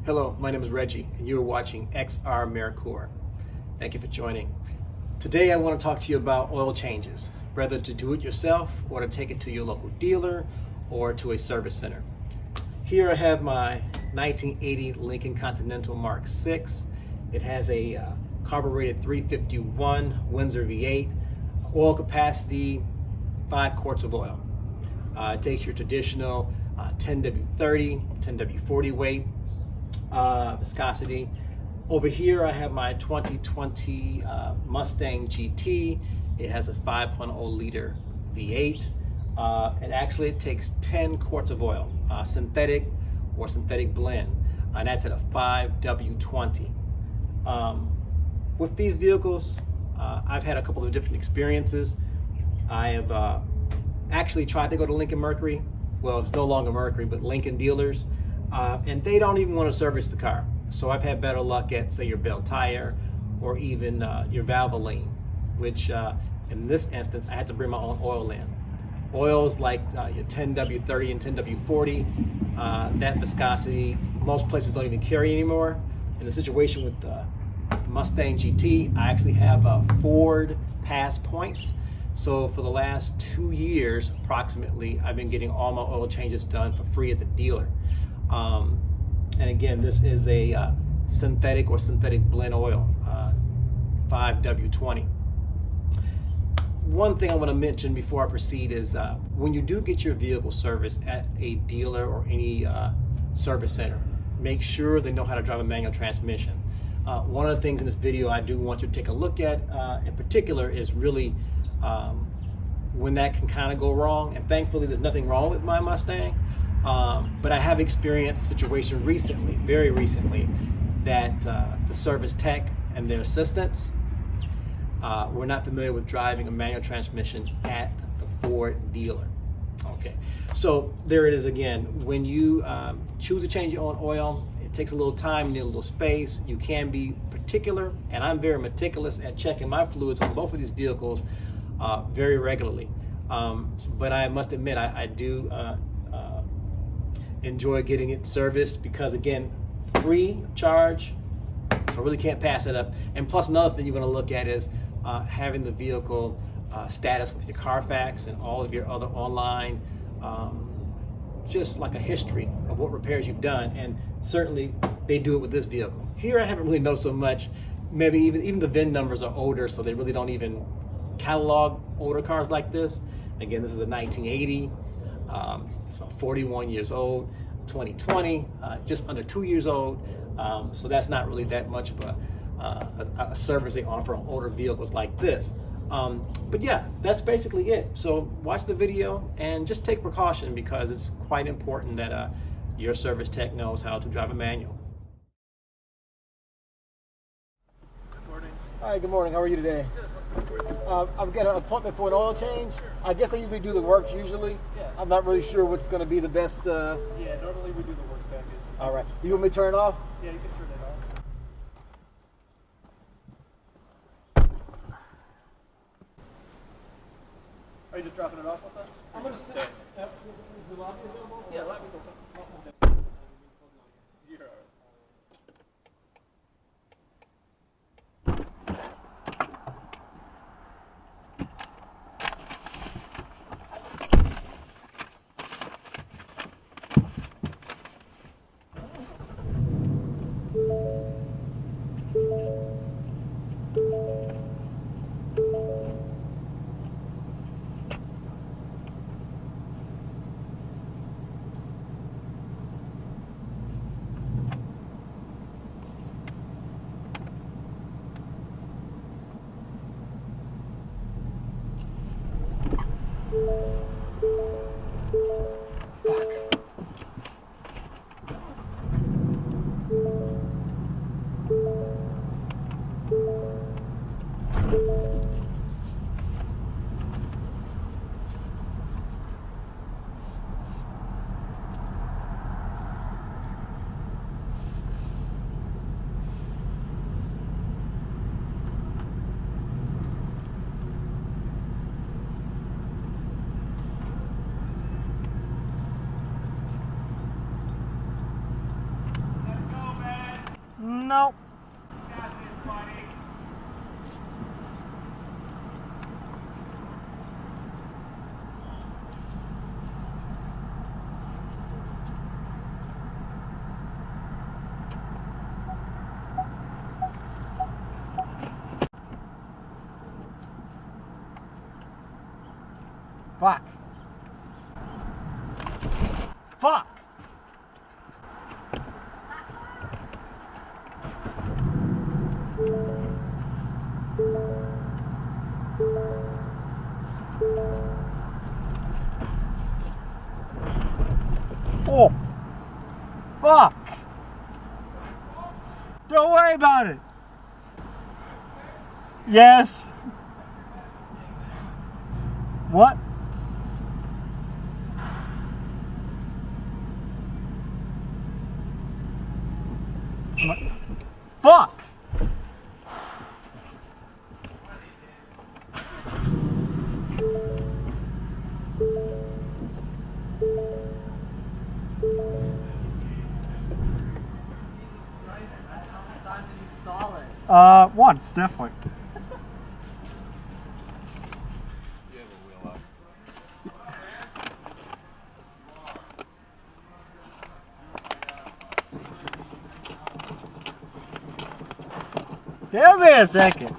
Hello, my name is Reggie, and you are watching XR AmeriCorps. Thank you for joining. Today I want to talk to you about oil changes, whether to do it yourself or to take it to your local dealer or to a service center. Here I have my 1980 Lincoln Continental Mark VI. It has a carbureted 351 Windsor V8, oil capacity 5 quarts of oil. It takes your traditional 10W30, 10W40 weight, viscosity. Over here I have my 2020 Mustang GT. It has a 5.0 liter V8. And actually it takes 10 quarts of oil, synthetic or synthetic blend, and that's at a 5W20. With these vehicles, I've had a couple of different experiences. I have actually tried to go to Lincoln Mercury. Well, it's no longer Mercury, but Lincoln dealers, and they don't even want to service the car. So I've had better luck at, say, your Bell Tire or even your Valvoline, which in this instance, I had to bring my own oil in. Oils like your 10W30 and 10W40, that viscosity, most places don't even carry anymore. In the situation with the Mustang GT, I actually have Ford Pass points. So for the last 2 years, approximately, I've been getting all my oil changes done for free at the dealer. And again, this is a synthetic or synthetic blend oil, 5W20. One thing I want to mention before I proceed is when you do get your vehicle serviced at a dealer or any service center, make sure they know how to drive a manual transmission. One of the things in this video I do want you to take a look at in particular is really when that can kind of go wrong. And thankfully there's nothing wrong with my Mustang, but I have experienced a situation recently, very recently, that the service tech and their assistants were not familiar with driving a manual transmission at the Ford dealer. Okay, so there it is again. When you choose to change your own oil, it takes a little time, you need a little space. You can be particular, and I'm very meticulous at checking my fluids on both of these vehicles very regularly. But I must admit, I do enjoy getting it serviced because, again, free of charge, so I really can't pass it up. And plus, another thing you're going to look at is having the vehicle status with your Carfax and all of your other online, just like a history of what repairs you've done. And certainly they do it with this vehicle. Here I haven't really noticed so much. Maybe even the VIN numbers are older, so they really don't even catalog older cars like this. Again, this is a 1980, it's about 41 years old, 2020, just under 2 years old. So that's not really that much of a service they offer on older vehicles like this. But yeah, that's basically it. So watch the video and just take precaution because it's quite important that your service tech knows how to drive a manual. Good morning. Hi, good morning. How are you today? Good. I've got an appointment for an oil change. I guess they usually do the works usually. Yeah. I'm not really sure what's going to be the best. Yeah, normally we do the work package. All right. You want me to turn it off? Yeah, you can turn it off. Are you just dropping it off with us? I'm going to sit. Is the lobby available? Yeah, lobby's open. You're all right. No. Fuck. Fuck. Oh. Fuck. Don't worry about it. Yes. What? Fuck! Once, definitely. Give me a second.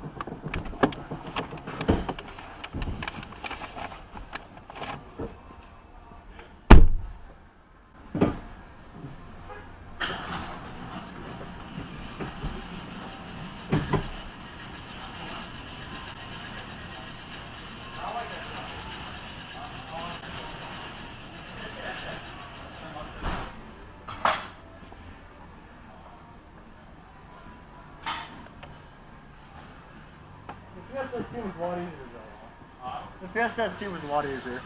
The Fiesta ST was a lot easier. The Fiesta ST was a lot easier.